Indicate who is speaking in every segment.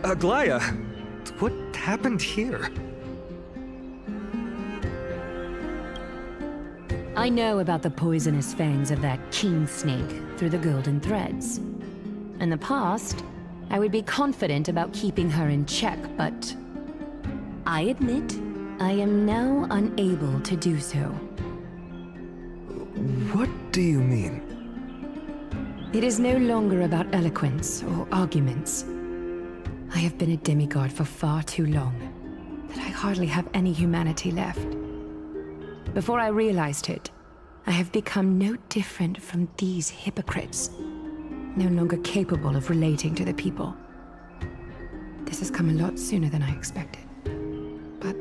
Speaker 1: Aglaya, what happened here?
Speaker 2: I know about the poisonous fangs of that king snake through the golden threads. In the past, I would be confident about keeping her in check, but I admit I am now unable to do so.
Speaker 1: What do you mean?
Speaker 2: It is no longer about eloquence or arguments. I have been a demigod for far too long that I hardly have any humanity left. Before I realized it, I have become no different from these hypocrites, no longer capable of relating to the people. This has come a lot sooner than I expected. But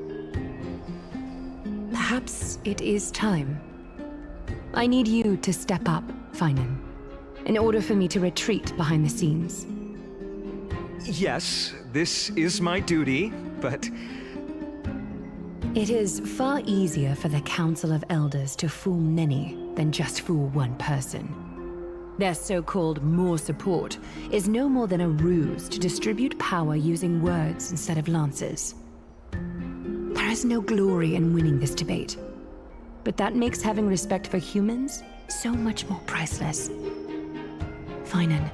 Speaker 2: perhaps it is time. I need you to step up, Finan, in order for me to retreat behind the scenes.
Speaker 1: Yes, this is my duty, but...
Speaker 2: It is far easier for the Council of Elders to fool many than just fool one person. Their so-called more support is no more than a ruse to distribute power using words instead of lances. There is no glory in winning this debate, but that makes having respect for humans so much more priceless. Finan,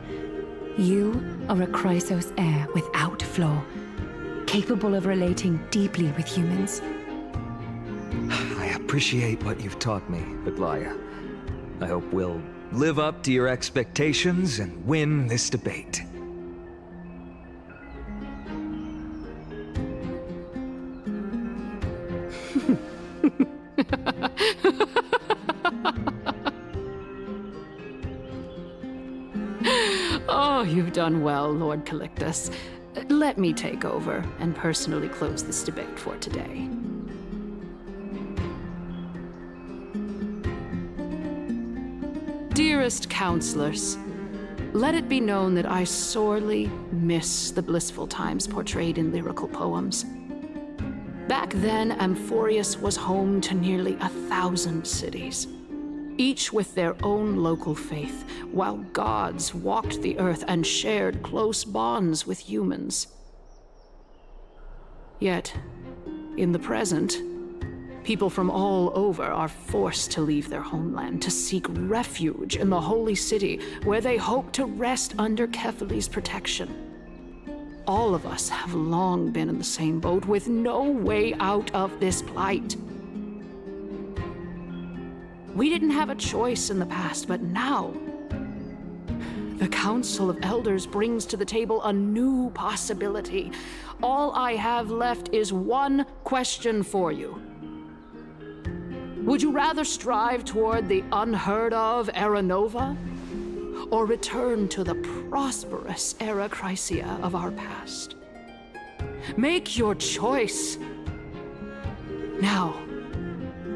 Speaker 2: you are a Chrysos heir without flaw, capable of relating deeply with humans.
Speaker 1: I appreciate what you've taught me, Aglaya. I hope we'll live up to your expectations and win this debate.
Speaker 3: Oh, you've done well, Lord Calictus. Let me take over and personally close this debate for today. Dearest counselors, let it be known that I sorely miss the blissful times portrayed in lyrical poems. Back then, Amphorius was home to nearly 1,000 cities, each with their own local faith, while gods walked the earth and shared close bonds with humans. Yet, in the present, people from all over are forced to leave their homeland to seek refuge in the holy city, where they hope to rest under Kephaly's protection. All of us have long been in the same boat, with no way out of this plight. We didn't have a choice in the past, but now, the Council of Elders brings to the table a new possibility. All I have left is one question for you. Would you rather strive toward the unheard of Era Nova, or return to the prosperous Era Chrysia of our past? Make your choice. Now,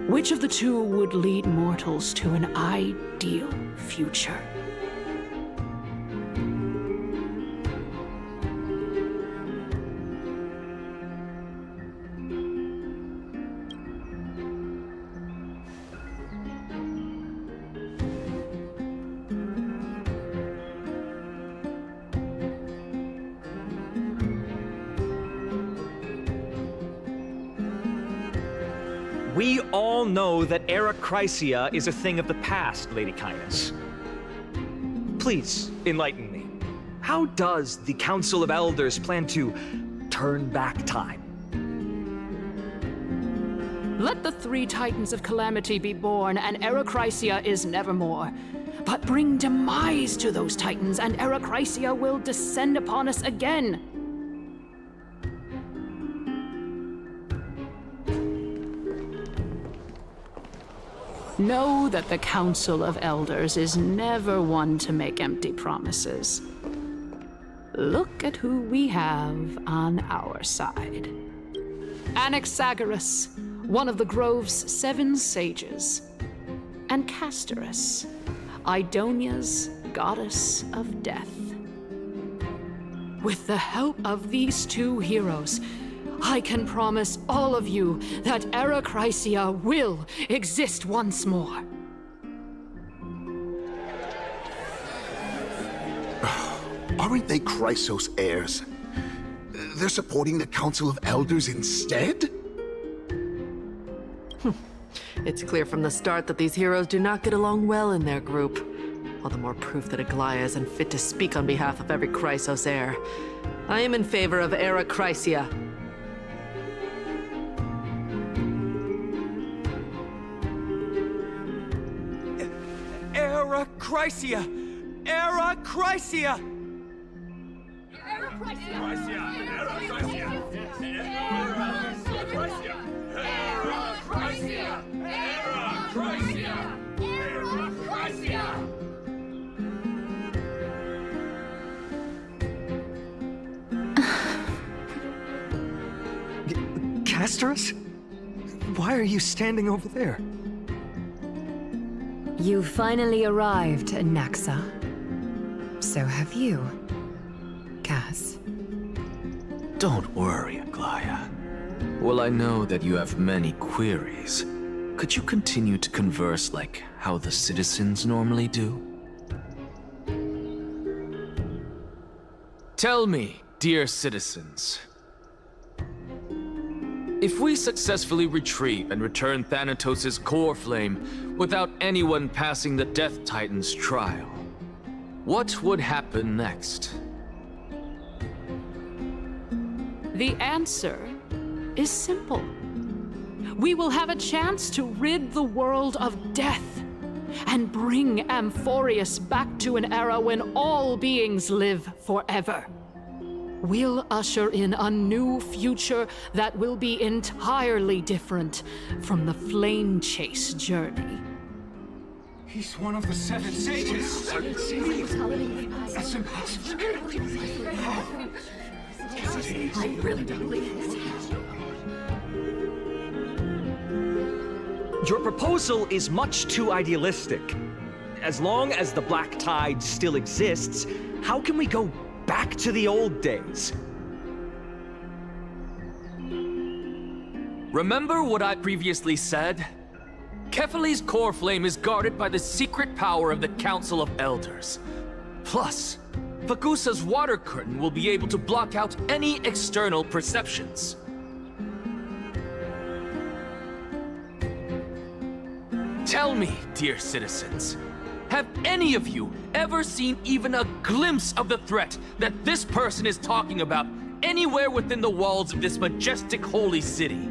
Speaker 3: which of the two would lead mortals to an ideal future?
Speaker 1: We all know that Era Chrysia is a thing of the past, Lady Kindness. Please, enlighten me. How does the Council of Elders plan to turn back time?
Speaker 3: Let the three Titans of Calamity be born, and Era Chrysia is nevermore. But bring demise to those Titans, and Era Chrysia will descend upon us again. Know that the Council of Elders is never one to make empty promises. Look at who we have on our side. Anaxagoras, one of the Grove's 7 sages, and Castorise, Idonia's goddess of death. With the help of these 2 heroes, I can promise all of you that Era Chrysia will exist once more.
Speaker 4: Aren't they Chrysos heirs? they're supporting the Council of Elders instead?
Speaker 5: It's clear from the start that these heroes do not get along well in their group. All the more proof that Aglaya is unfit to speak on behalf of every Chrysos heir. I am in favor of Era Chrysia.
Speaker 1: Era Chrysia! Era Chrysia! Castorise? Why are you standing over there?
Speaker 2: You finally arrived, Anaxa. So have you, Cass.
Speaker 6: Don't worry, Aglaya. Well, I know that you have many queries. Could you continue to converse like how the citizens normally do? Tell me, dear citizens. If we successfully retrieve and return Thanatos' core flame without anyone passing the Death Titan's trial, what would happen next?
Speaker 3: The answer is simple. We will have a chance to rid the world of death and bring Amphorius back to an era when all beings live forever. We'll usher in a new future that will be entirely different from the flame chase journey.
Speaker 4: He's one of the seven sages. That's impossible.
Speaker 7: I really don't believe it.
Speaker 1: Your proposal is much too idealistic. As long as the Black Tide still exists, how can we go back to the old days?
Speaker 6: Remember what I previously said? Kefali's core flame is guarded by the secret power of the Council of Elders. Plus, Fakusa's water curtain will be able to block out any external perceptions. Tell me, dear citizens, have any of you ever seen even a glimpse of the threat that this person is talking about anywhere within the walls of this majestic holy city?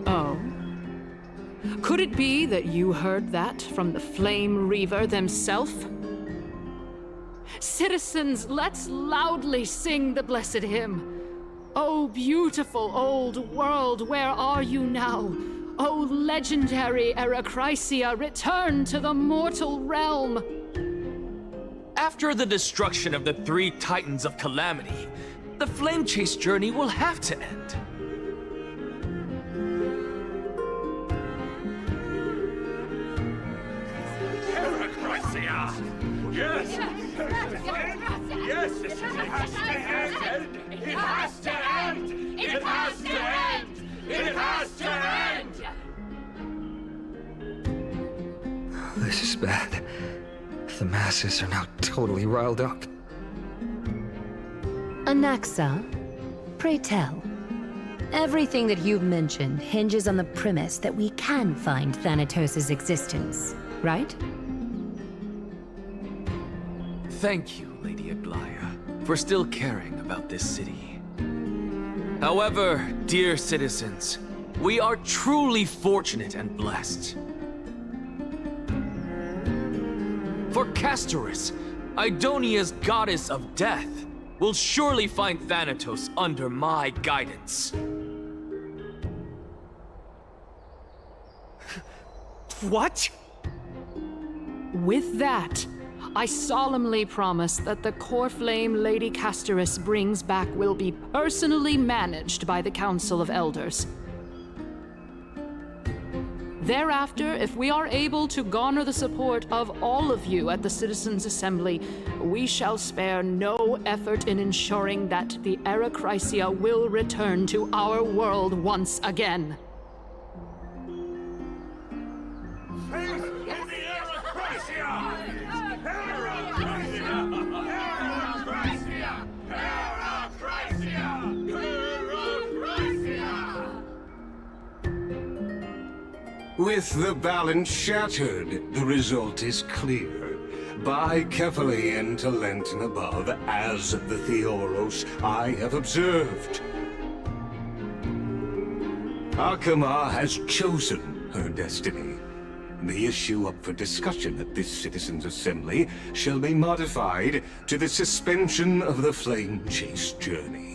Speaker 3: Oh. Could it be that you heard that from the Flame Reaver themselves? Citizens, let's loudly sing the blessed hymn. Oh, beautiful old world, where are you now? Oh, legendary Erechrysia, return to the mortal realm.
Speaker 6: After the destruction of the three Titans of Calamity, the Flame Chase journey will have to end.
Speaker 4: Yes! Yes! It has to end! It has to end! It has to end! It has to end!
Speaker 1: This is bad. The masses are now totally riled up.
Speaker 2: Anaxa, pray tell. Everything that you've mentioned hinges on the premise that we can find Thanatos' existence, right?
Speaker 6: Thank you, Lady Aglaya, for still caring about this city. However, dear citizens, we are truly fortunate and blessed. For Castorise, Idonia's goddess of death, will surely find Thanatos under my guidance.
Speaker 1: What?
Speaker 3: With that, I solemnly promise that the core flame Lady Castorise brings back will be personally managed by the Council of Elders. Thereafter, if we are able to garner the support of all of you at the Citizens' Assembly, we shall spare no effort in ensuring that the Anaxa will return to our world once again.
Speaker 8: With the balance shattered, the result is clear. Buy carefully into Lent and above, as the Theoros I have observed. Akama has chosen her destiny. The issue up for discussion at this Citizens' Assembly shall be modified to the suspension of the Flame Chase journey.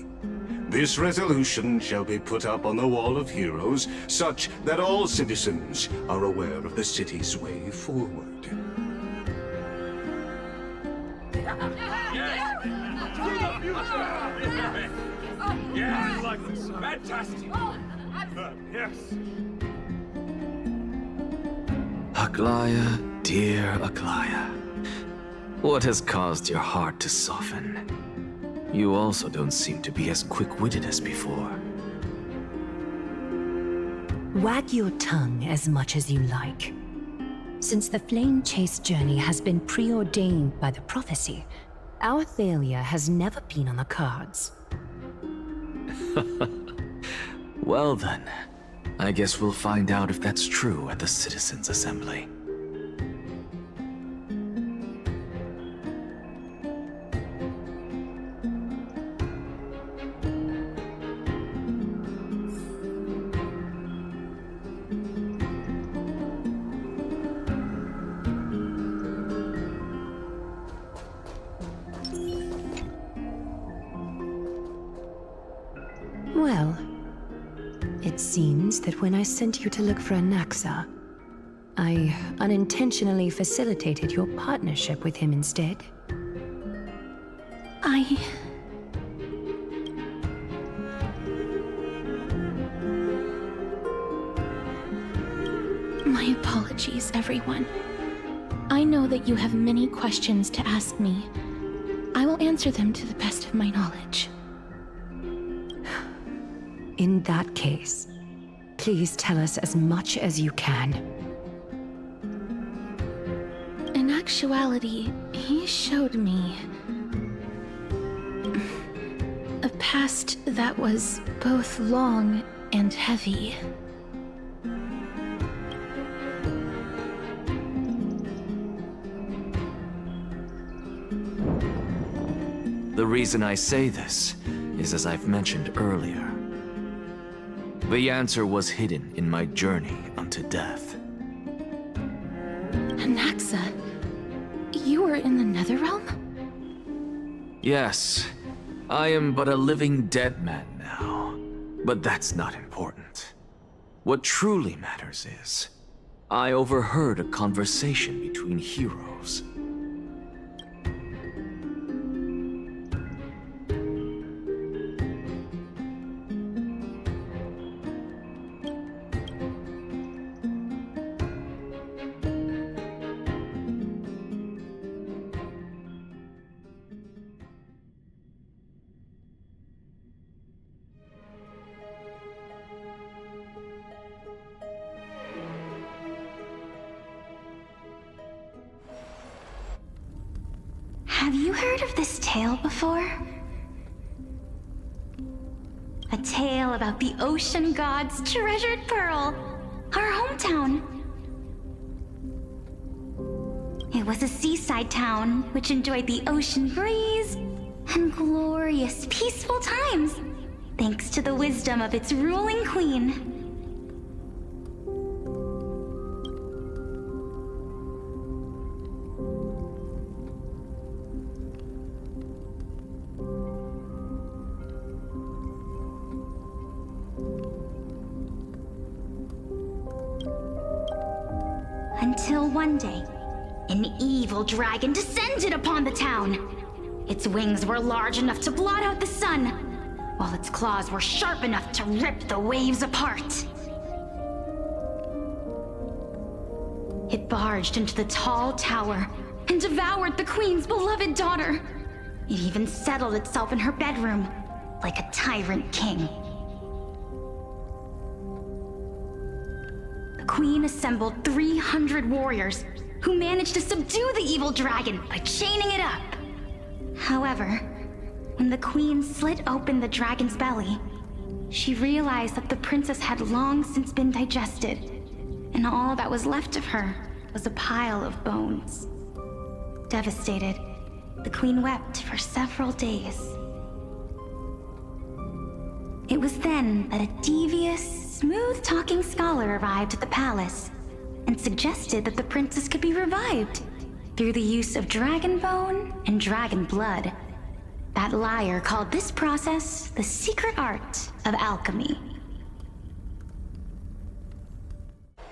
Speaker 8: This resolution shall be put up on the Wall of Heroes, such that all citizens are aware of the city's way forward.
Speaker 4: Yes! Fantastic! Yes!
Speaker 6: Aglaya, dear Aglaya, what has caused your heart to soften? You also don't seem to be as quick-witted as before.
Speaker 2: Wag your tongue as much as you like. Since the Flame Chase journey has been preordained by the prophecy, our failure has never been on the cards.
Speaker 6: Well then, I guess we'll find out if that's true at the Citizens' Assembly.
Speaker 2: Well, it seems that when I sent you to look for Anaxa, I unintentionally facilitated your partnership with him instead.
Speaker 9: My apologies, everyone. I know that you have many questions to ask me. I will answer them to the best of my knowledge.
Speaker 2: In that case, please tell us as much as you can.
Speaker 9: In actuality, he showed me a past that was both long and heavy.
Speaker 6: The reason I say this is as I've mentioned earlier. The answer was hidden in my journey unto death.
Speaker 9: Anaxa, you were in the Netherrealm?
Speaker 6: Yes, I am but a living dead man now. But that's not important. What truly matters is, I overheard a conversation between heroes.
Speaker 10: Have you heard of this tale before? A tale about the ocean god's treasured pearl, our hometown. It was a seaside town which enjoyed the ocean breeze and glorious, peaceful times, thanks to the wisdom of its ruling queen. Until one day, an evil dragon descended upon the town. Its wings were large enough to blot out the sun, while its claws were sharp enough to rip the waves apart. It barged into the tall tower and devoured the queen's beloved daughter. It even settled itself in her bedroom, like a tyrant king. The queen assembled 300 warriors who managed to subdue the evil dragon by chaining it up. However, when the queen slit open the dragon's belly, she realized that the princess had long since been digested, and all that was left of her was a pile of bones. Devastated, the queen wept for several days. It was then that a devious, smooth-talking scholar arrived at the palace and suggested that the princess could be revived through the use of dragon bone and dragon blood. That liar called this process the secret art of alchemy.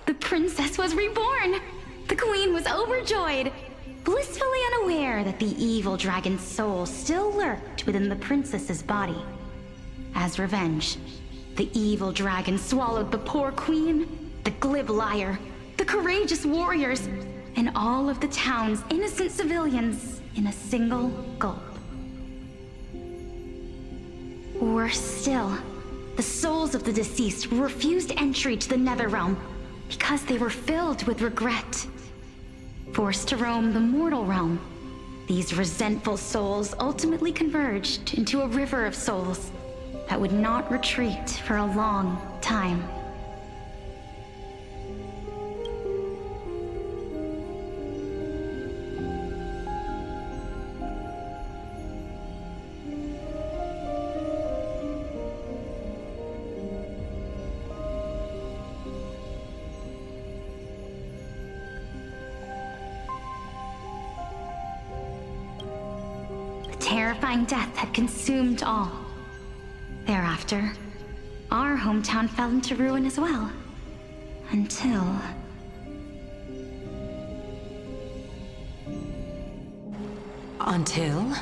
Speaker 10: The princess was reborn! The queen was overjoyed, blissfully unaware that the evil dragon's soul still lurked within the princess's body. As revenge, the evil dragon swallowed the poor queen, the glib liar, the courageous warriors, and all of the town's innocent civilians in a single gulp. Worse still, the souls of the deceased were refused entry to the Netherrealm because they were filled with regret. Forced to roam the mortal realm, these resentful souls ultimately converged into a river of souls that would not retreat for a long time. Terrifying death had consumed all. Thereafter, our hometown fell into ruin as well. Until...
Speaker 2: Until?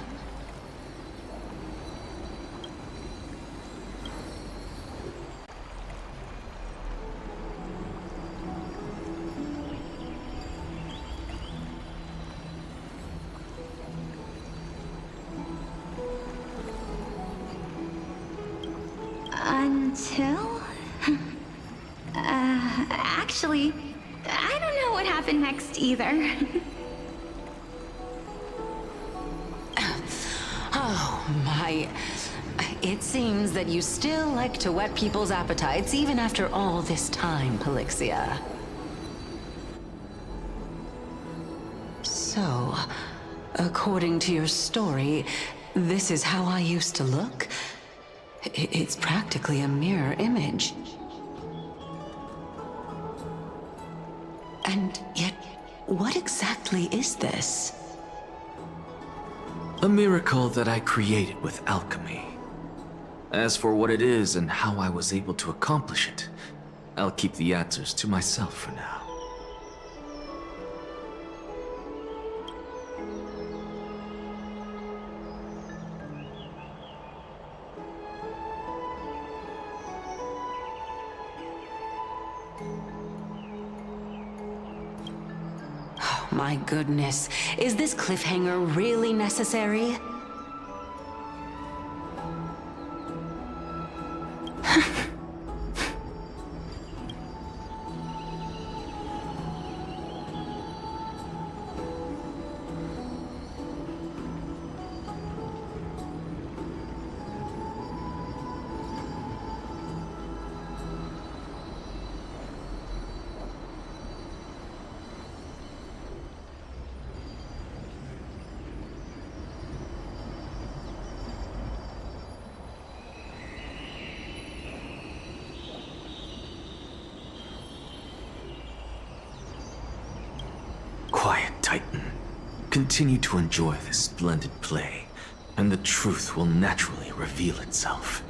Speaker 10: Until? Actually, I don't know what happened next either.
Speaker 2: Oh, my... It seems that you still like to whet people's appetites even after all this time, Pelixia. So, according to your story, this is how I used to look? It's practically a mirror image. And yet, what exactly is this?
Speaker 6: A miracle that I created with alchemy. As for what it is and how I was able to accomplish it, I'll keep the answers to myself for now.
Speaker 2: My goodness, is this cliffhanger really necessary?
Speaker 6: Quiet, Titan. Continue to enjoy this splendid play, and the truth will naturally reveal itself.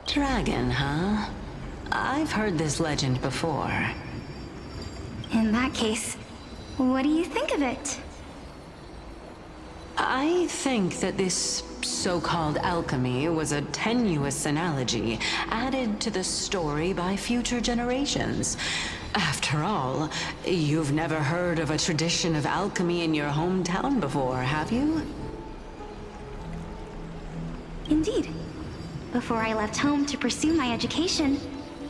Speaker 2: Dragon, huh? I've heard this legend before.
Speaker 10: In that case, what do you think of it?
Speaker 2: I think that this so-called alchemy was a tenuous analogy added to the story by future generations. After all, you've never heard of a tradition of alchemy in your hometown before, have you?
Speaker 10: Indeed. Before I left home to pursue my education,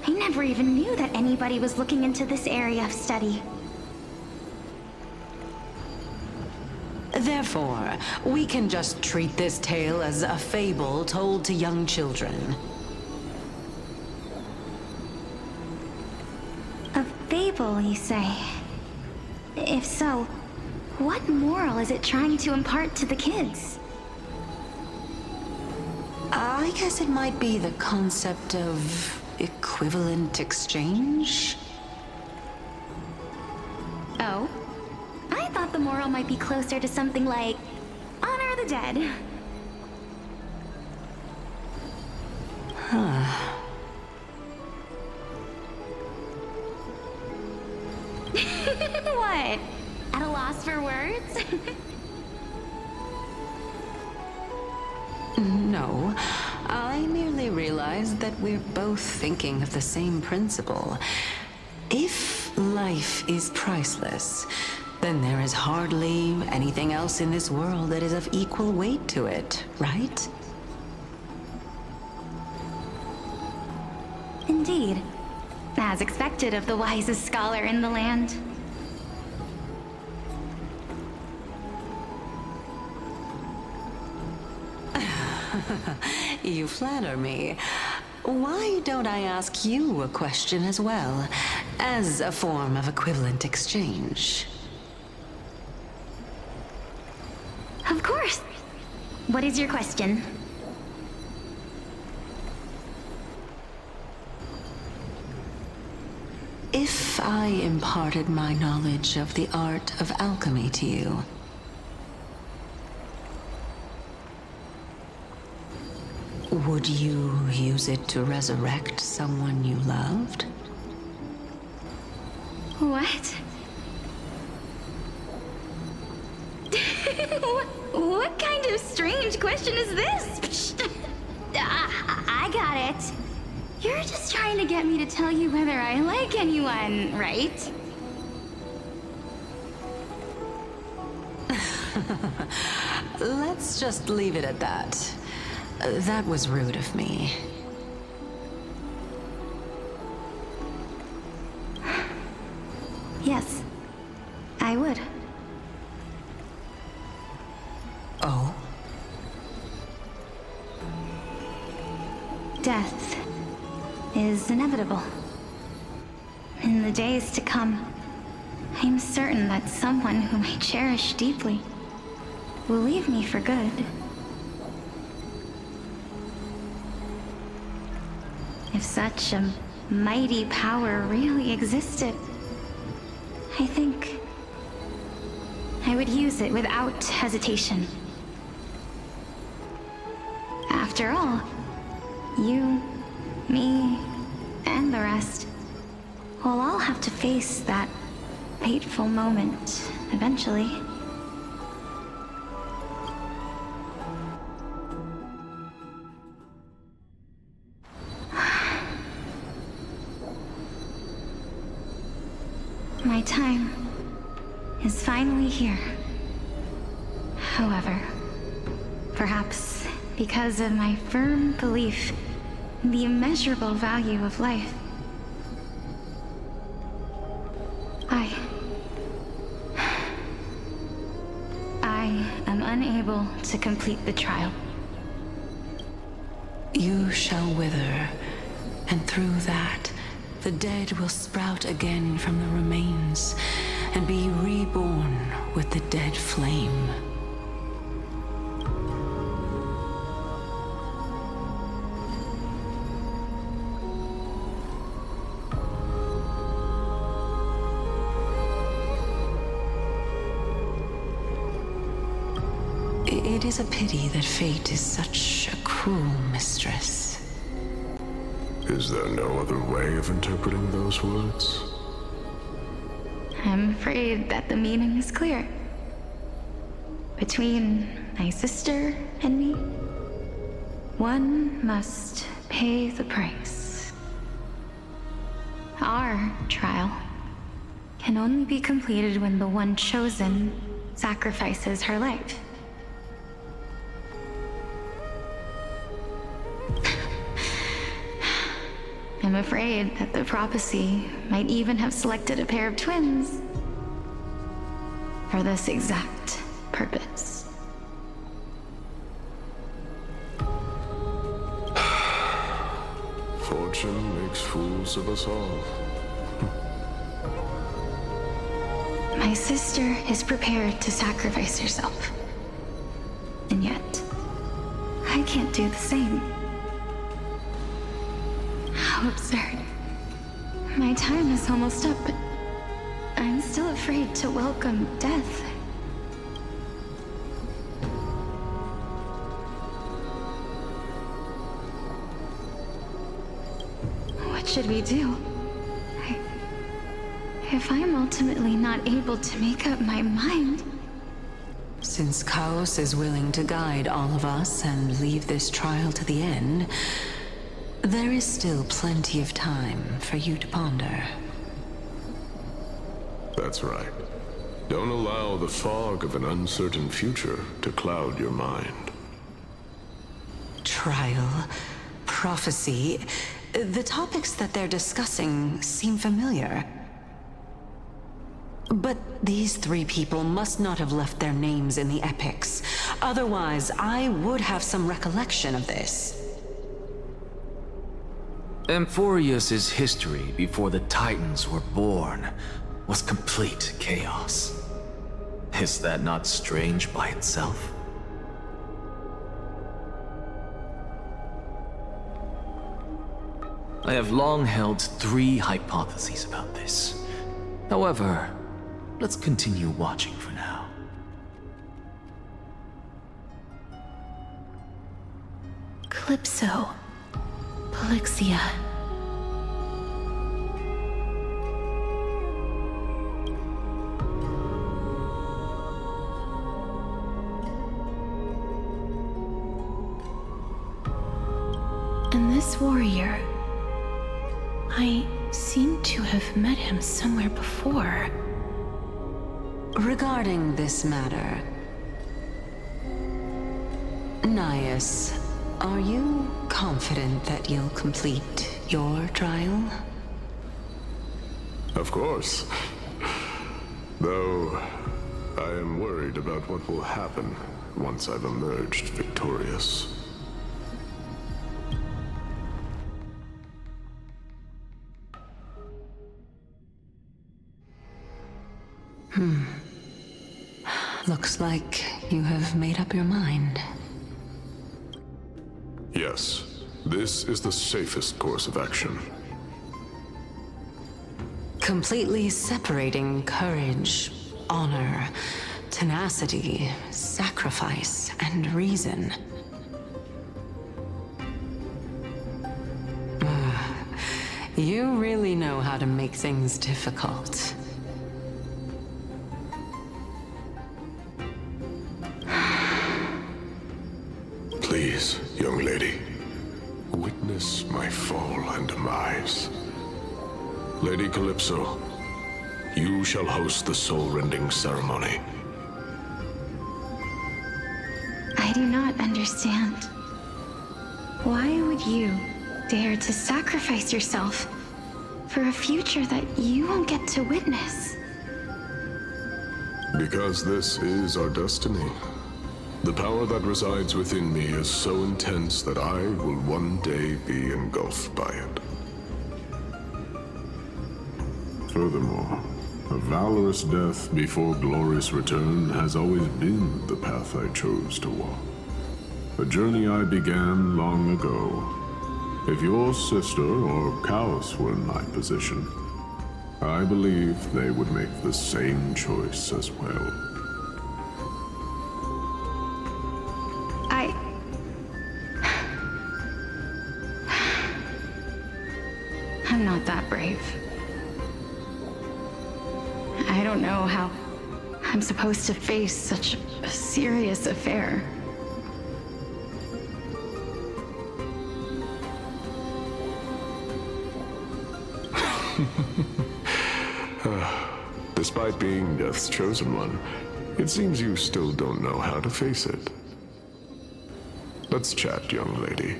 Speaker 10: I never even knew that anybody was looking into this area of study.
Speaker 2: Therefore, we can just treat this tale as a fable told to young children.
Speaker 10: A fable, you say? If so, what moral is it trying to impart to the kids?
Speaker 2: I guess it might be the concept of equivalent exchange?
Speaker 10: Oh? I thought the moral might be closer to something like honor the dead. What? At a loss for words?
Speaker 2: No, I merely realized that we're both thinking of the same principle. If life is priceless, then there is hardly anything else in this world that is of equal weight to it, right?
Speaker 10: Indeed. As expected of the wisest scholar in the land.
Speaker 2: You flatter me. Why don't I ask you a question as well, as a form of equivalent exchange?
Speaker 10: Of course. What is your question?
Speaker 2: If I imparted my knowledge of the art of alchemy to you, would you use it to resurrect someone you loved?
Speaker 10: What? What kind of strange question is this? I got it. You're just trying to get me to tell you whether I like anyone, right?
Speaker 2: Let's just leave it at that. That was rude of me.
Speaker 10: Yes, I would.
Speaker 2: Oh?
Speaker 10: Death is inevitable. In the days to come, I'm certain that someone whom I cherish deeply will leave me for good. If such a mighty power really existed, I think I would use it without hesitation. After all, you, me, and the rest will all have to face that fateful moment eventually. My time is finally here. However, perhaps because of my firm belief in the immeasurable value of life, I am unable to complete the trial.
Speaker 2: You shall wither, and through that, the dead will sprout again from the remains and be reborn with the dead flame. It is a pity that fate is such a cruel mistress.
Speaker 11: Is there no other way of interpreting those words?
Speaker 10: I'm afraid that the meaning is clear. Between my sister and me, one must pay the price. Our trial can only be completed when the one chosen sacrifices her life. I'm afraid that the prophecy might even have selected a pair of twins for this exact purpose.
Speaker 11: Fortune makes fools of us all.
Speaker 10: My sister is prepared to sacrifice herself. And yet, I can't do the same. How absurd. My time is almost up, but I'm still afraid to welcome death. What should we do? If I'm ultimately not able to make up my mind...
Speaker 2: Since Chaos is willing to guide all of us and leave this trial to the end, there is still plenty of time for you to ponder.
Speaker 11: That's right. Don't allow the fog of an uncertain future to cloud your mind.
Speaker 2: Trial, prophecy, the topics that they're discussing seem familiar. But these three people must not have left their names in the epics. Otherwise, I would have some recollection of this.
Speaker 6: Amphorius's history before the Titans were born was complete chaos. Is that not strange by itself? I have long held 3 hypotheses about this. However, let's continue watching for now.
Speaker 9: Calypso. Polixia. And this warrior, I seem to have met him somewhere before.
Speaker 2: Regarding this matter, Nias, are you confident that you'll complete your trial?
Speaker 11: Of course. Though, I am worried about what will happen once I've emerged victorious.
Speaker 2: Looks like you have made up your mind.
Speaker 11: Yes, this is the safest course of action.
Speaker 2: Completely separating courage, honor, tenacity, sacrifice, and reason. You really know how to make things difficult.
Speaker 11: Please, young lady, witness my fall and demise. Lady Calypso, you shall host the soul-rending ceremony.
Speaker 10: I do not understand. Why would you dare to sacrifice yourself for a future that you won't get to witness?
Speaker 11: Because this is our destiny. The power that resides within me is so intense that I will one day be engulfed by it. Furthermore, a valorous death before glorious return has always been the path I chose to walk. A journey I began long ago. If your sister or Chaos were in my position, I believe they would make the same choice as well.
Speaker 10: I'm not that brave. I I don't know how I'm supposed to face such a serious affair.
Speaker 11: Despite being Death's chosen one, it seems you still don't know how to face it. Let's chat, young lady.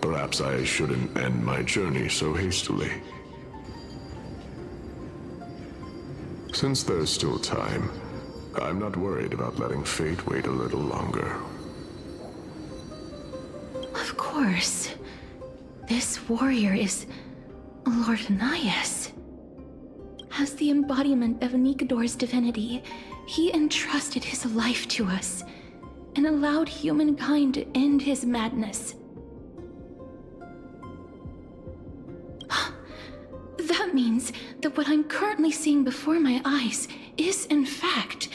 Speaker 11: Perhaps I shouldn't end my journey so hastily. Since there's still time, I'm not worried about letting fate wait a little longer.
Speaker 9: Of course. This warrior is Lord Anaxa. As the embodiment of Nikador's divinity, he entrusted his life to us and allowed humankind to end his madness. That means that what I'm currently seeing before my eyes is, in fact...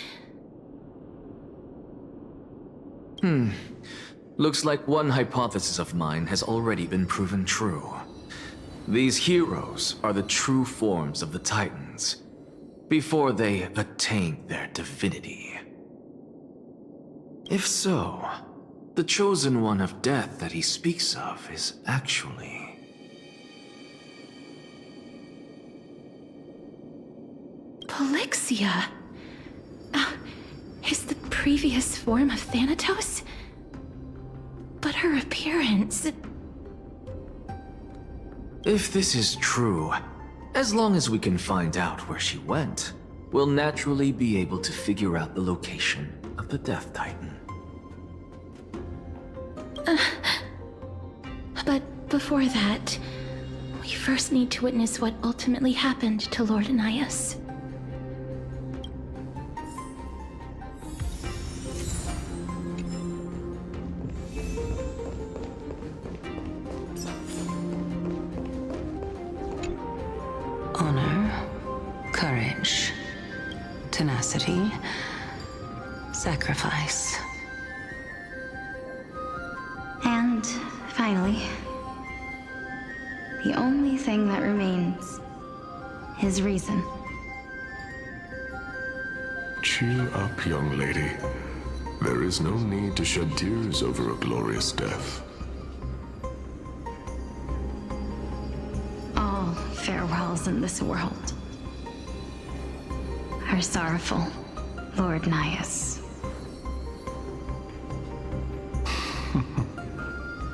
Speaker 6: Looks like one hypothesis of mine has already been proven true. These heroes are the true forms of the Titans, before they attain their divinity. If so, the chosen one of death that he speaks of is actually...
Speaker 9: Polixia? Is the previous form of Thanatos? But her appearance...
Speaker 6: If this is true, as long as we can find out where she went, we'll naturally be able to figure out the location of the Death Titan.
Speaker 9: But before that, we first need to witness what ultimately happened to Lord Anaxa.
Speaker 2: Honor, courage, tenacity, sacrifice.
Speaker 10: And finally, the only thing that remains is reason.
Speaker 11: Cheer up, young lady. There is no need to shed tears over a glorious death.
Speaker 10: All farewells in this world are sorrowful, Lord Anaxa.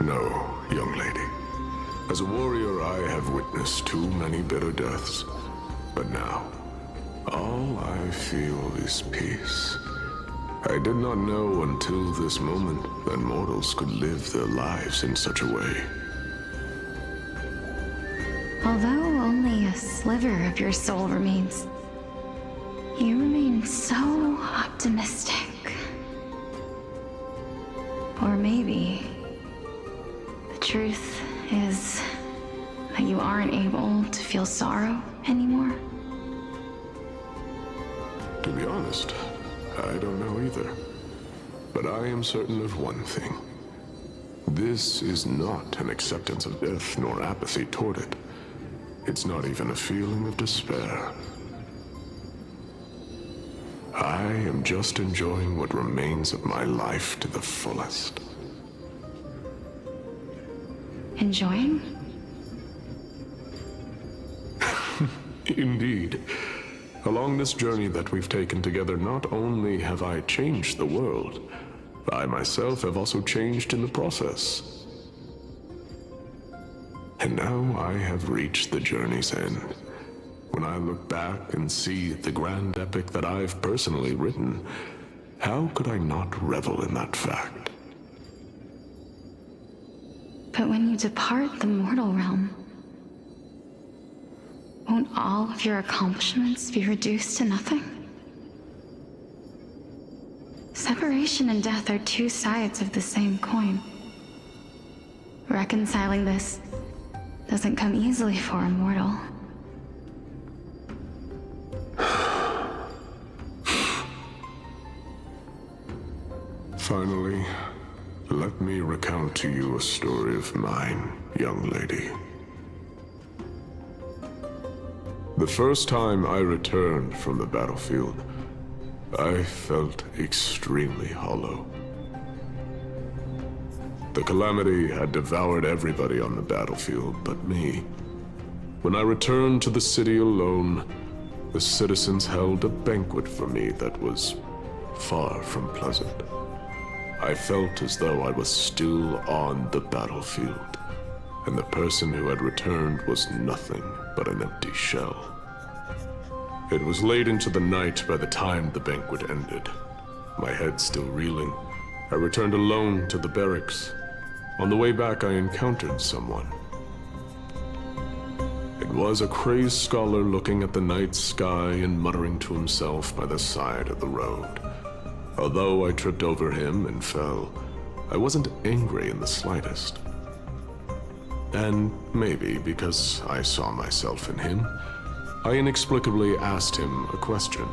Speaker 11: No, young lady. As a warrior, I have witnessed too many bitter deaths. But now, all I feel is peace. I did not know until this moment that mortals could live their lives in such a way.
Speaker 10: Although only a sliver of your soul remains, you remain so optimistic. Or maybe the truth is that you aren't able to feel sorrow anymore.
Speaker 11: To be honest, I don't know either. But I am certain of one thing. This is not an acceptance of death nor apathy toward it. It's not even a feeling of despair. I am just enjoying what remains of my life to the fullest.
Speaker 10: Enjoying?
Speaker 11: Indeed. Along this journey that we've taken together, not only have I changed the world, I myself have also changed in the process. And now I have reached the journey's end. When I look back and see the grand epic that I've personally written, how could I not revel in that fact?
Speaker 10: But when you depart the mortal realm, won't all of your accomplishments be reduced to nothing? Separation and death are two sides of the same coin. Reconciling this doesn't come easily for a mortal.
Speaker 11: Finally, let me recount to you a story of mine, young lady. The first time I returned from the battlefield, I felt extremely hollow. The calamity had devoured everybody on the battlefield but me. When I returned to the city alone, the citizens held a banquet for me that was far from pleasant. I felt as though I was still on the battlefield, and the person who had returned was nothing but an empty shell. It was late into the night by the time the banquet ended. My head still reeling, I returned alone to the barracks. On the way back, I encountered someone. It was a crazed scholar looking at the night sky and muttering to himself by the side of the road. Although I tripped over him and fell, I wasn't angry in the slightest. And maybe because I saw myself in him, I inexplicably asked him a question.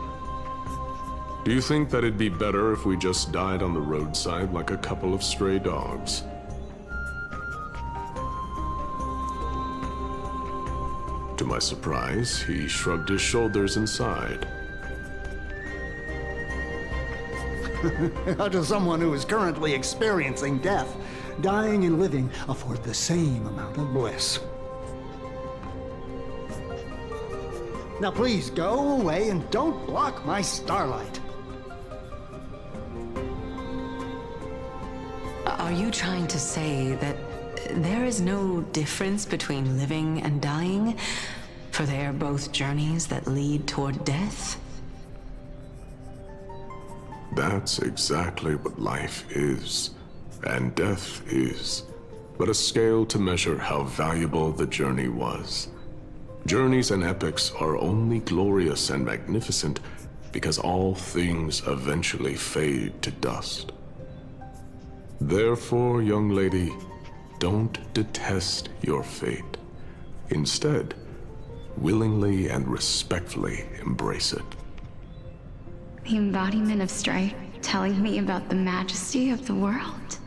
Speaker 11: Do you think that it'd be better if we just died on the roadside like a couple of stray dogs? To my surprise, he shrugged his shoulders and sighed.
Speaker 12: How does someone who is currently experiencing death, dying and living, afford the same amount of bliss? Now please go away and don't block my starlight.
Speaker 2: Are you trying to say that there is no difference between living and dying, for they are both journeys that lead toward death?
Speaker 11: That's exactly what life is, and death is, but a scale to measure how valuable the journey was. Journeys and epics are only glorious and magnificent because all things eventually fade to dust. Therefore, young lady, don't detest your fate. Instead, willingly and respectfully embrace it.
Speaker 10: The embodiment of strife telling me about the majesty of the world.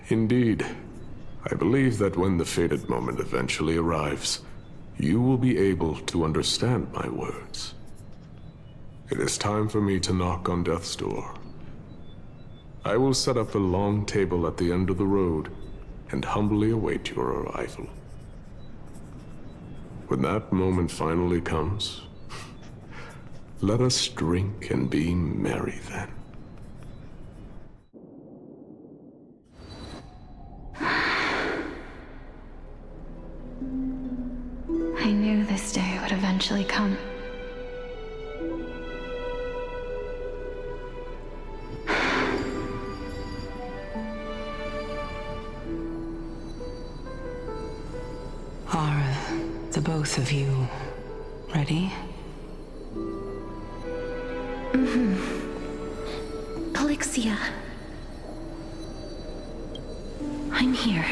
Speaker 11: Indeed. I believe that when the fated moment eventually arrives, you will be able to understand my words. It is time for me to knock on death's door. I will set up a long table at the end of the road and humbly await your arrival. When that moment finally comes, let us drink and be merry then.
Speaker 10: I knew this day would eventually come.
Speaker 2: Are the both of you ready?
Speaker 9: Polixia. I'm here.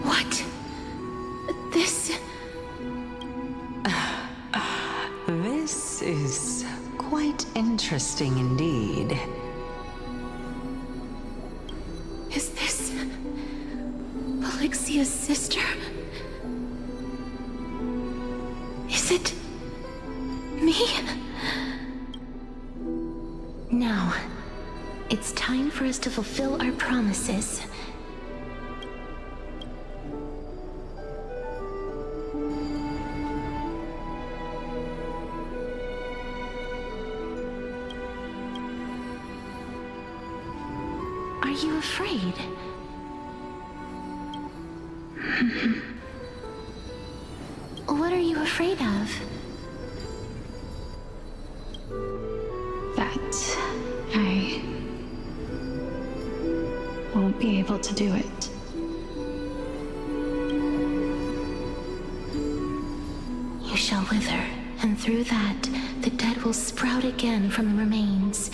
Speaker 9: What? This...
Speaker 2: This is quite interesting indeed.
Speaker 9: Is this... Polixia's sister? Is it... me? Now, it's time for us to fulfill our promises. Are you afraid? What are you afraid of?
Speaker 10: That I won't be able to do it.
Speaker 9: You shall wither, and through that, the dead will sprout again from the remains,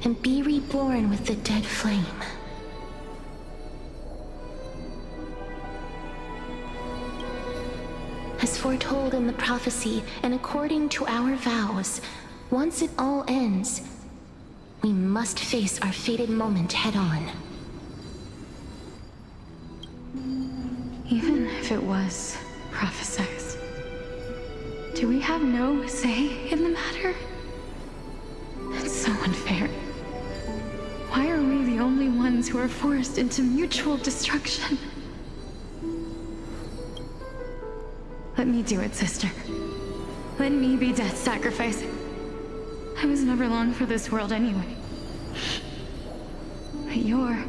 Speaker 9: and be reborn with the dead flame. As foretold in the prophecy, and according to our vows, once it all ends, We must face our fated moment head-on.
Speaker 10: Even if it was prophesized, do we have no say in the matter? It's so unfair. Why are we the only ones who are forced into mutual destruction? Let me do it, sister. Let me be death's sacrifice. I was never long for this world anyway. But you're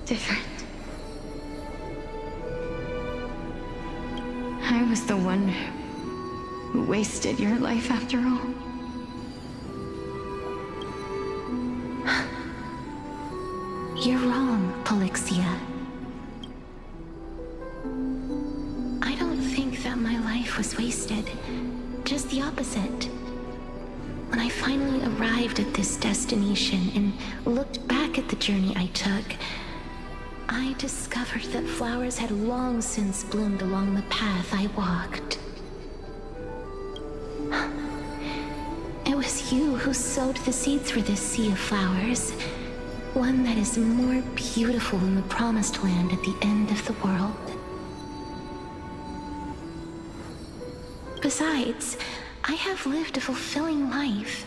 Speaker 10: different. I was the one who wasted your life after all.
Speaker 9: You're wrong, Polixia. I don't think that my life was wasted. Just the opposite. When I finally arrived at this destination and looked back at the journey I took, I discovered that flowers had long since bloomed along the path I walked. It was you who sowed the seeds for this sea of flowers, one that is more beautiful than the promised land at the end of the world. Besides, I have lived a fulfilling life.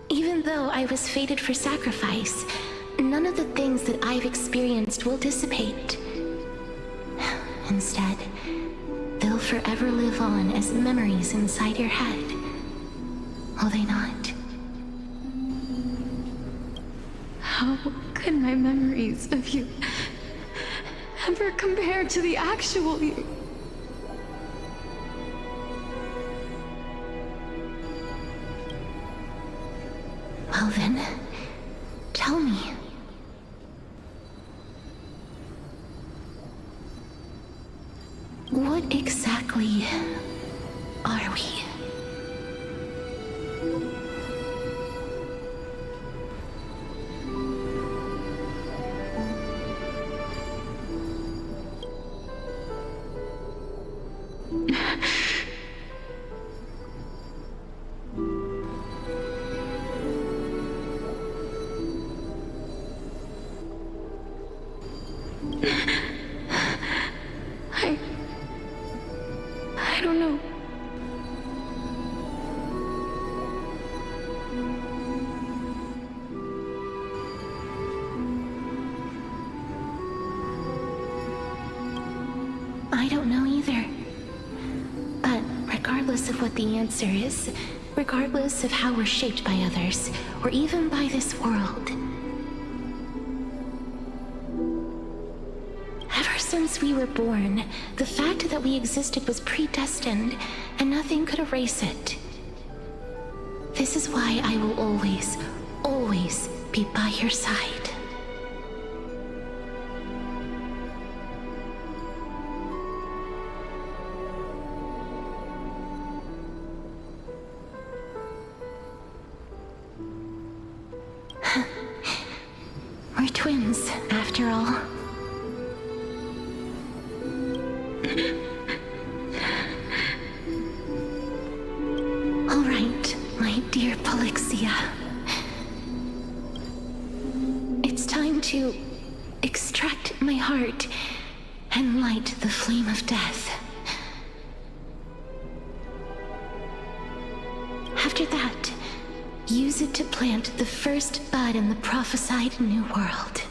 Speaker 9: Even though I was fated for sacrifice, none of the things that I've experienced will dissipate. Instead, they'll forever live on as memories inside your head. Will they not?
Speaker 10: How could my memories of you ever compare to the actual you?
Speaker 9: Well then, tell me. What exactly are we?
Speaker 10: I don't know.
Speaker 9: I don't know either. But regardless of what the answer is, regardless of how we're shaped by others, or even by this world, ever since we were born, the fact that we existed was predestined, and nothing could erase it. This is why I will always, always be by your side. We're twins, after all. All right, my dear Polixia. It's time to extract my heart and light the flame of death. After that, use it to plant the first bud in the prophesied new world.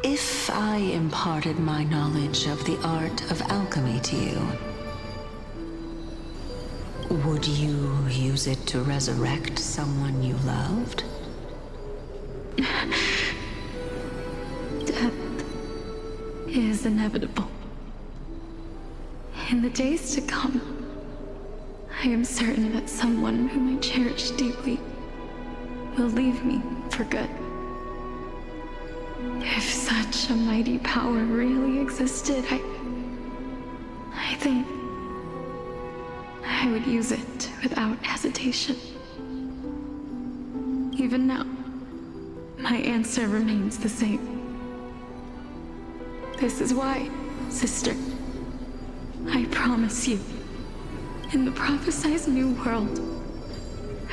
Speaker 2: If I imparted my knowledge of the art of alchemy to you, would you use it to resurrect someone you loved?
Speaker 10: Death is inevitable. In the days to come, I am certain that someone whom I cherish deeply will leave me for good. If such a mighty power really existed, I think I would use it without hesitation. Even now,
Speaker 9: my answer remains the same. This is why, sister, I promise you, in the prophesized new world,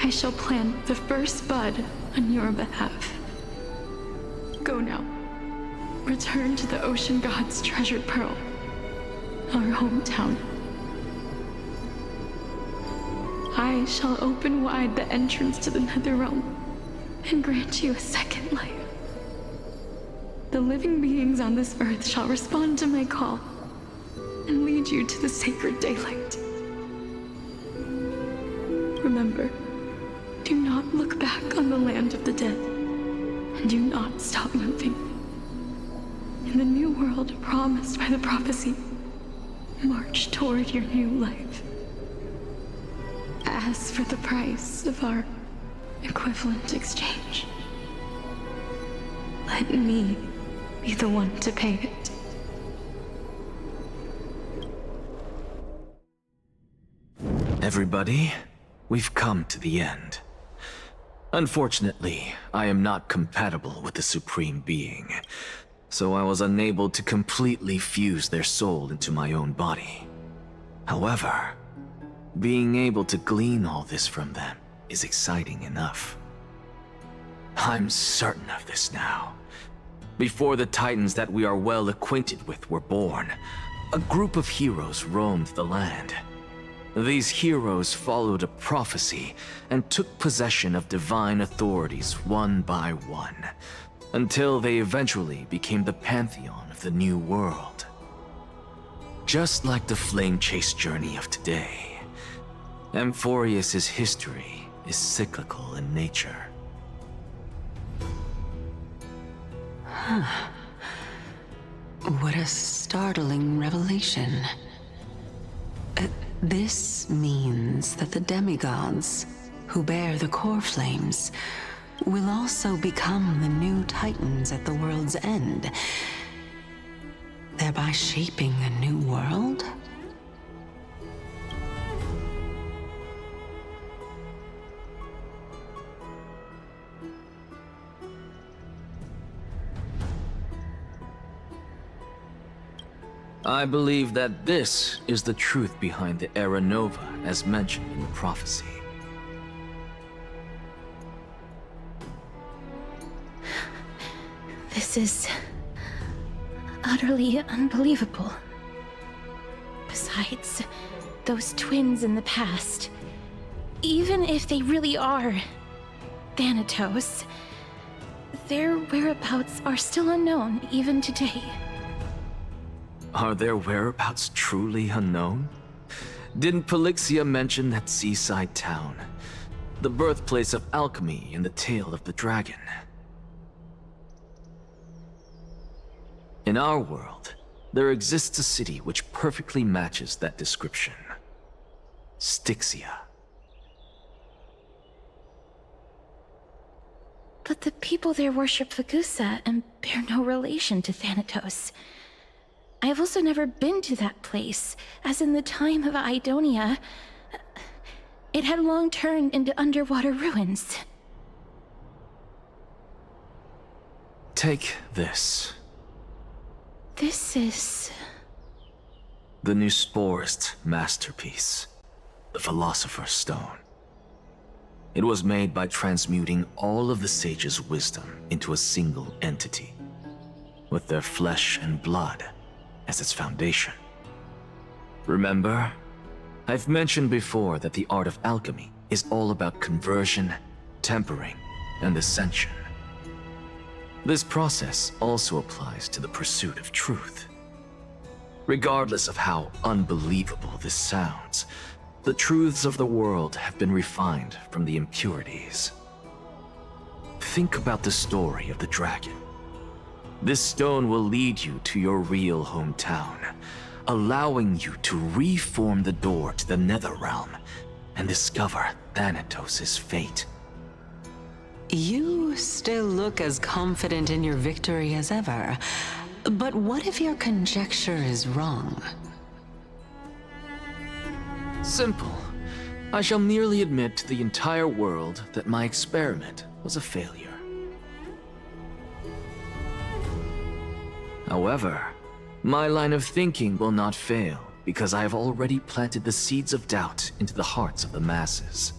Speaker 9: I shall plant the first bud on your behalf. Go now. Return to the ocean god's treasured pearl, our hometown. I shall open wide the entrance to the Netherrealm and grant you a second life. The living beings on this earth shall respond to my call and lead you to the sacred daylight. Remember, do not look back on the land of the dead, and do not stop moving. In the new world promised by the prophecy, march toward your new life. As for the price of our equivalent exchange, let me be the one to pay it.
Speaker 6: Everybody, we've come to the end. Unfortunately, I am not compatible with the Supreme Being, so I was unable to completely fuse their soul into my own body. However, being able to glean all this from them is exciting enough. I'm certain of this now. Before the Titans that we are well acquainted with were born, a group of heroes roamed the land. These heroes followed a prophecy and took possession of divine authorities one by one, until they eventually became the pantheon of the new world. Just like the flame chase journey of today, Amphorius's history is cyclical in nature.
Speaker 2: What a startling revelation. This means that the demigods, who bear the core flames, will also become the new Titans at the world's end, thereby shaping a new world?
Speaker 6: I believe that this is the truth behind the Era Nova as mentioned in the prophecy.
Speaker 9: This is utterly unbelievable. Besides, those twins in the past, even if they really are Thanatos, their whereabouts are still unknown even today.
Speaker 6: Are their whereabouts truly unknown? Didn't Polixia mention that seaside town, the birthplace of alchemy and the tale of the dragon? In our world, there exists a city which perfectly matches that description. Styxia.
Speaker 9: But the people there worship Fagusa and bear no relation to Thanatos. I have also never been to that place, as in the time of Idonia, it had long turned into underwater ruins.
Speaker 6: Take this.
Speaker 9: This is...
Speaker 6: the Nusporist masterpiece, the Philosopher's Stone. It was made by transmuting all of the sages' wisdom into a single entity, with their flesh and blood as its foundation. Remember, I've mentioned before that the art of alchemy is all about conversion, tempering, and ascension. This process also applies to the pursuit of truth. Regardless of how unbelievable this sounds, the truths of the world have been refined from the impurities. Think about the story of the dragon. This stone will lead you to your real hometown, allowing you to reform the door to the Netherrealm and discover Thanatos' fate.
Speaker 2: You still look as confident in your victory as ever, but what if your conjecture is wrong?
Speaker 6: Simple. I shall merely admit to the entire world that my experiment was a failure. However, my line of thinking will not fail because I have already planted the seeds of doubt into the hearts of the masses.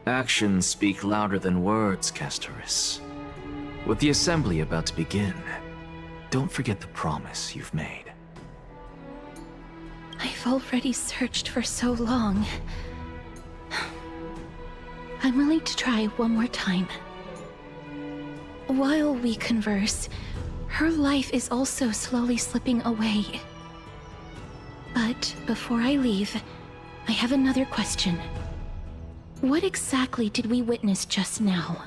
Speaker 6: Actions speak louder than words, castorise. With the assembly about to begin, don't forget the promise you've made.
Speaker 9: I've already searched for so long. I'm willing to try one more time. While we converse, her life is also slowly slipping away. But before I leave, I have another question. What exactly did we witness just now?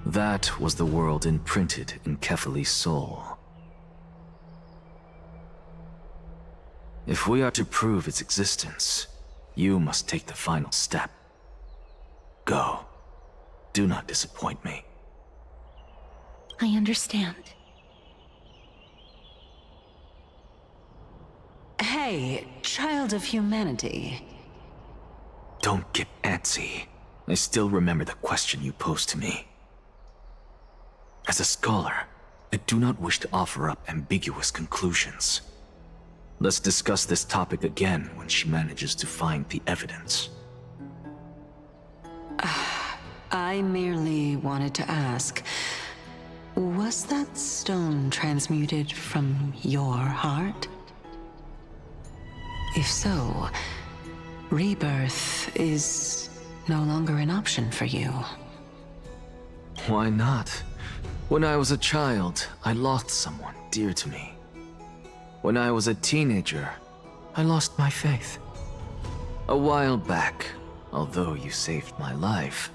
Speaker 6: That was the world imprinted in Kefali's soul. If we are to prove its existence, you must take the final step. Go. Do not disappoint me.
Speaker 9: I understand.
Speaker 13: Hey, child of humanity.
Speaker 6: Don't get antsy. I still remember the question you posed to me. As a scholar, I do not wish to offer up ambiguous conclusions. Let's discuss this topic again when she manages to find the evidence.
Speaker 13: I merely wanted to ask, was that stone transmuted from your heart? If so, rebirth is no longer an option for you.
Speaker 6: Why not? When I was a child, I lost someone dear to me. When I was a teenager, I lost my faith. A while back, although you saved my life,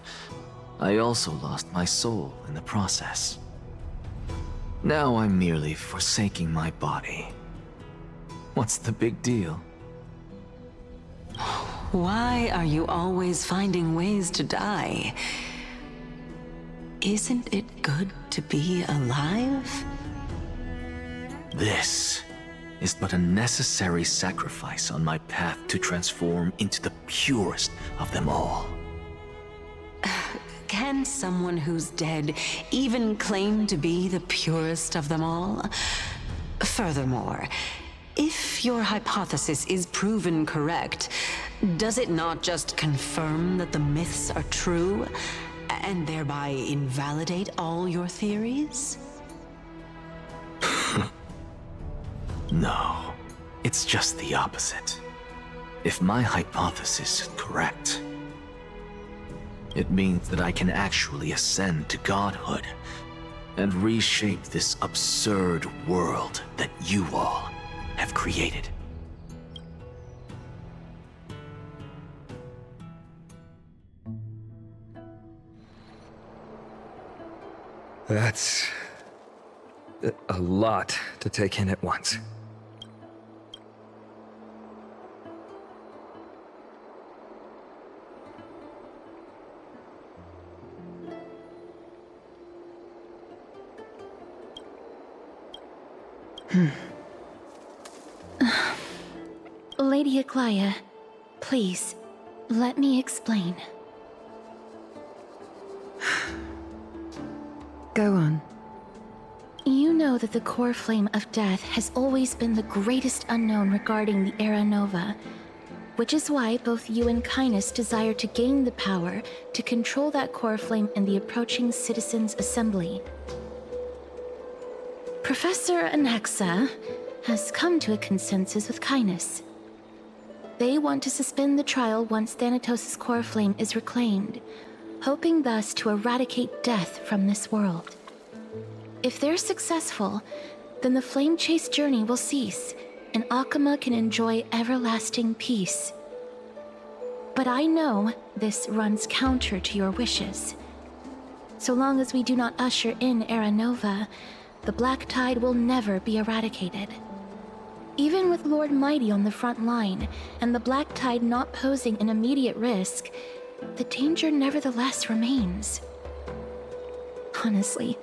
Speaker 6: I also lost my soul in the process. Now I'm merely forsaking my body. What's the big deal?
Speaker 13: Why are you always finding ways to die? Isn't it good to be alive?
Speaker 6: This is but a necessary sacrifice on my path to transform into the purest of them all.
Speaker 13: Can someone who's dead even claim to be the purest of them all? Furthermore, if your hypothesis is proven correct, does it not just confirm that the myths are true, and thereby invalidate all your theories?
Speaker 6: No, it's just the opposite. If my hypothesis is correct, it means that I can actually ascend to godhood and reshape this absurd world that you all have created.
Speaker 1: That's a lot to take in at once.
Speaker 9: Lady Aglaia, please, let me explain.
Speaker 2: Go on.
Speaker 9: You know that the core flame of death has always been the greatest unknown regarding the Era Nova, which is why both you and Cainus desire to gain the power to control that core flame in the approaching Citizens' Assembly. Professor Anaxa has come to a consensus with Cainus. They want to suspend the trial once Thanatos' core flame is reclaimed, hoping thus to eradicate death from this world. If they're successful, then the flame chase journey will cease, and Akama can enjoy everlasting peace. But I know this runs counter to your wishes. So long as we do not usher in Era Nova, the Black Tide will never be eradicated. Even with Lord Mighty on the front line, and the Black Tide not posing an immediate risk, the danger nevertheless remains. Honestly,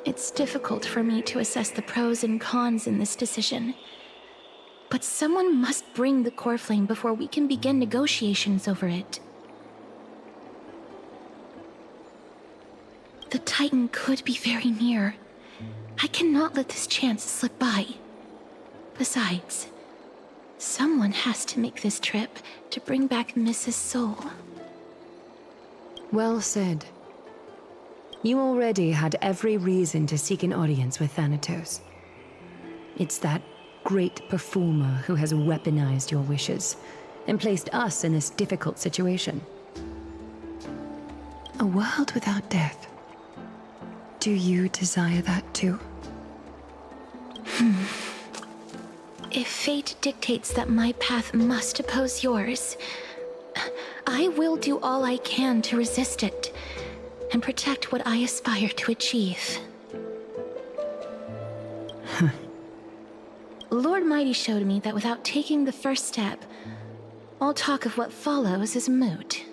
Speaker 9: it's difficult for me to assess the pros and cons in this decision. But someone must bring the core flame before we can begin negotiations over it. Titan could be very near. I cannot let this chance slip by. Besides, someone has to make this trip to bring back Mrs. Soul.
Speaker 2: Well said. You already had every reason to seek an audience with Thanatos. It's that great performer who has weaponized your wishes and placed us in this difficult situation. A world without death. Do you desire that too?
Speaker 9: If fate dictates that my path must oppose yours, I will do all I can to resist it and protect what I aspire to achieve. Lord Mighty showed me that without taking the first step, all talk of what follows is moot.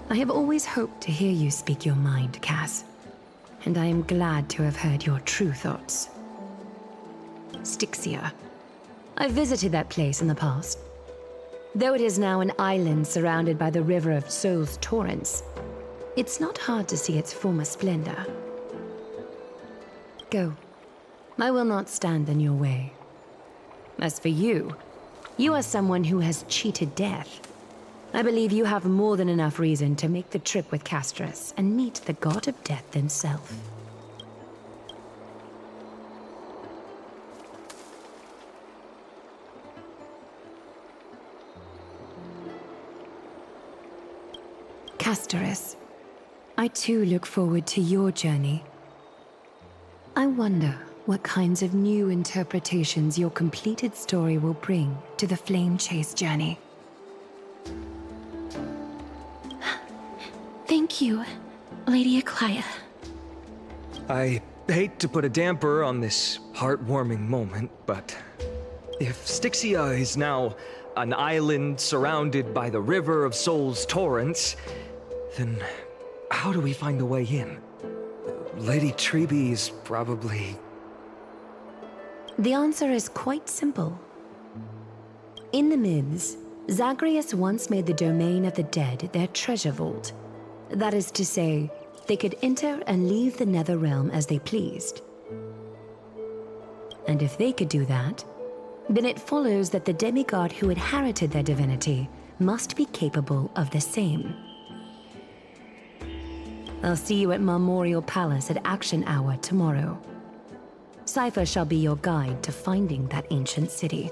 Speaker 2: I have always hoped to hear you speak your mind, Cass. And I am glad to have heard your true thoughts. Styxia. I visited that place in the past. Though it is now an island surrounded by the river of Soul's torrents, it's not hard to see its former splendor. Go. I will not stand in your way. As for you, you are someone who has cheated death. I believe you have more than enough reason to make the trip with Castorise and meet the god of death himself. Castorise, I too look forward to your journey. I wonder what kinds of new interpretations your completed story will bring to the Flame Chase journey.
Speaker 9: Thank you, Lady Eclia.
Speaker 1: I hate to put a damper on this heartwarming moment, but if Styxia is now an island surrounded by the river of Soul's torrents, then how do we find a way in? Lady Trebe is probably...
Speaker 2: The answer is quite simple. In the myths, Zagreus once made the domain of the dead their treasure vault. That is to say, they could enter and leave the Netherrealm as they pleased. And if they could do that, then it follows that the demigod who inherited their divinity must be capable of the same. I'll see you at Marmorial Palace at Action Hour tomorrow. Cypher shall be your guide to finding that ancient city.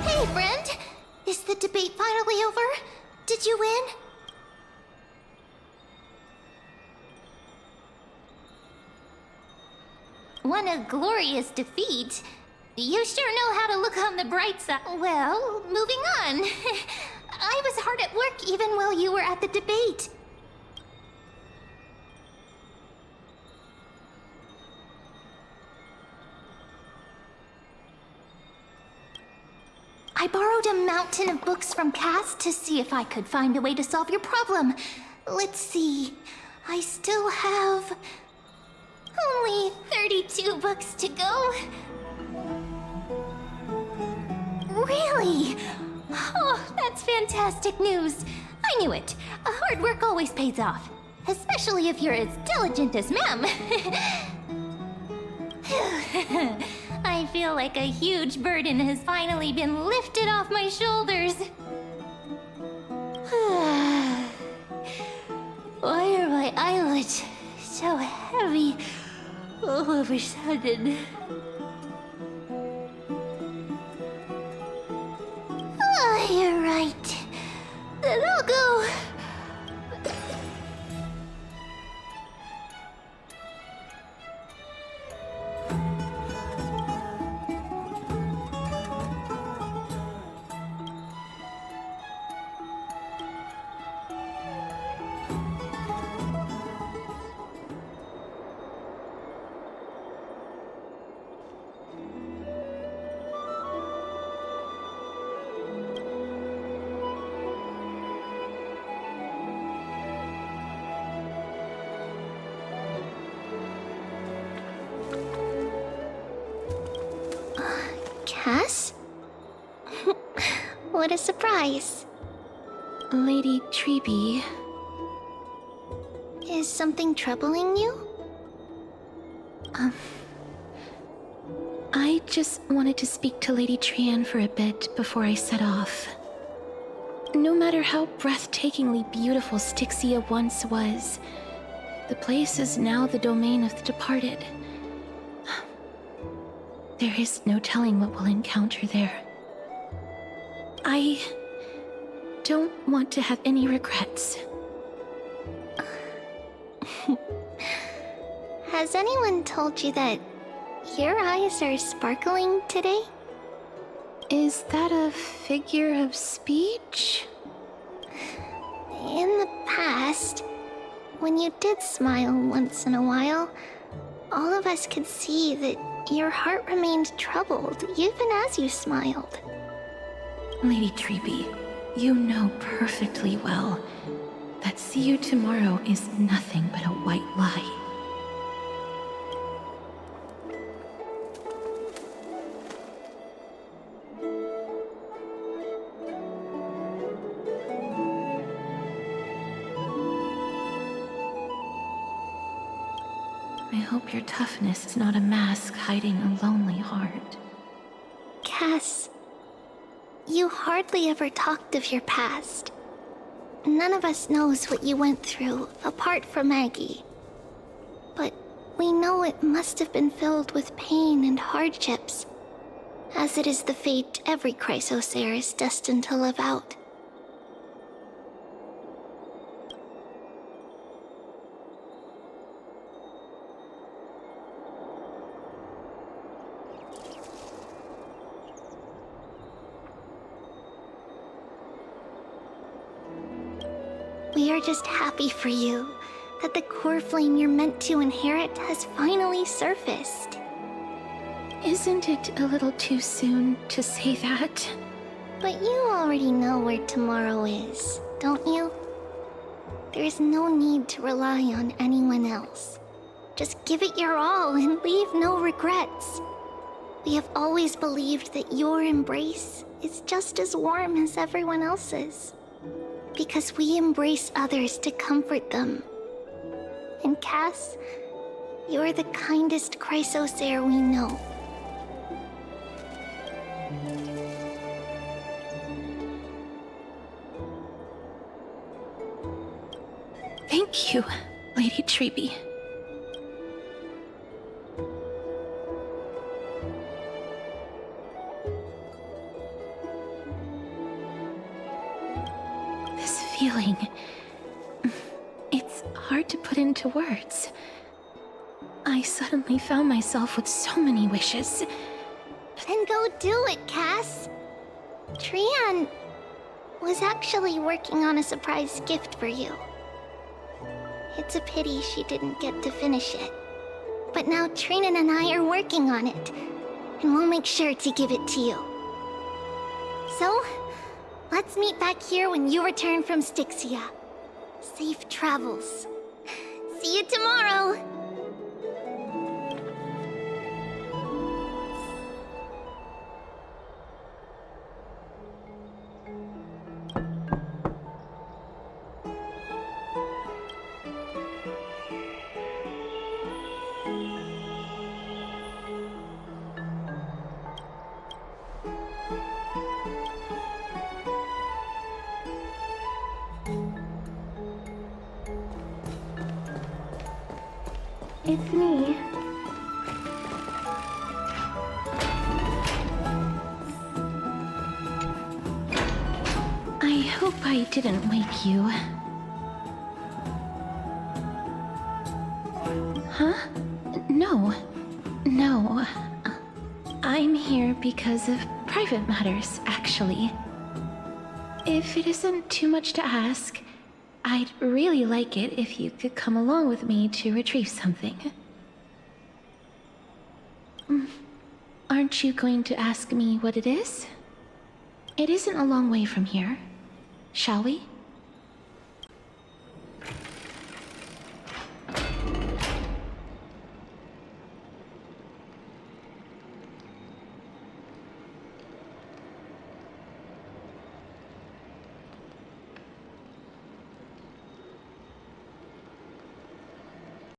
Speaker 10: Hey, friend! Is the debate finally over? Did you win? What a glorious defeat. You sure know how to look on the bright side. Well, moving on. I was hard at work even while you were at the debate. I borrowed a mountain of books from Cass to see if I could find a way to solve your problem. Let's see. I still have only 32 books to go. Really? Oh, that's fantastic news. I knew it. Hard work always pays off. Especially if you're as diligent as ma'am. I feel like a huge burden has finally been lifted off my shoulders. Why are my eyelids so heavy all of a sudden? You're right. Then I'll go. Cass? What a surprise.
Speaker 9: Lady Treeby.
Speaker 10: Is something troubling you?
Speaker 9: I just wanted to speak to Lady Trian for a bit before I set off. No matter how breathtakingly beautiful Styxia once was, the place is now the domain of the departed. There is no telling what we'll encounter there. I don't want to have any regrets.
Speaker 10: Has anyone told you that your eyes are sparkling today?
Speaker 9: Is that a figure of speech?
Speaker 10: In the past, when you did smile once in a while, all of us could see that your heart remained troubled even as you smiled.
Speaker 9: Lady Treeby, you know perfectly well that see you tomorrow is nothing but a white lie. I hope your toughness is not a mask hiding a lonely heart.
Speaker 10: Cass, you hardly ever talked of your past. None of us knows what you went through, apart from Maggie. But we know it must have been filled with pain and hardships, as it is the fate every Chrysosaur is destined to live out. We are just happy for you that the core flame you're meant to inherit has finally surfaced.
Speaker 9: Isn't it a little too soon to say that?
Speaker 10: But you already know where tomorrow is, don't you? There is no need to rely on anyone else. Just give it your all and leave no regrets. We have always believed that your embrace is just as warm as everyone else's. Because we embrace others to comfort them. And Cass, you're the kindest Chrysosaur we know.
Speaker 9: Thank you, Lady Treeby. Feeling. It's hard to put into words. I suddenly found myself with so many wishes.
Speaker 10: Then go do it, Cass. Trian was actually working on a surprise gift for you. It's a pity she didn't get to finish it. But now Trinan and I are working on it, and we'll make sure to give it to you. So, let's meet back here when you return from Styxia. Safe travels. See you tomorrow! It's me.
Speaker 9: I hope I didn't wake you. Huh? No. No. I'm here because of private matters, actually. If it isn't too much to ask, I'd really like it if you could come along with me to retrieve something. Aren't you going to ask me what it is? It isn't a long way from here. Shall we?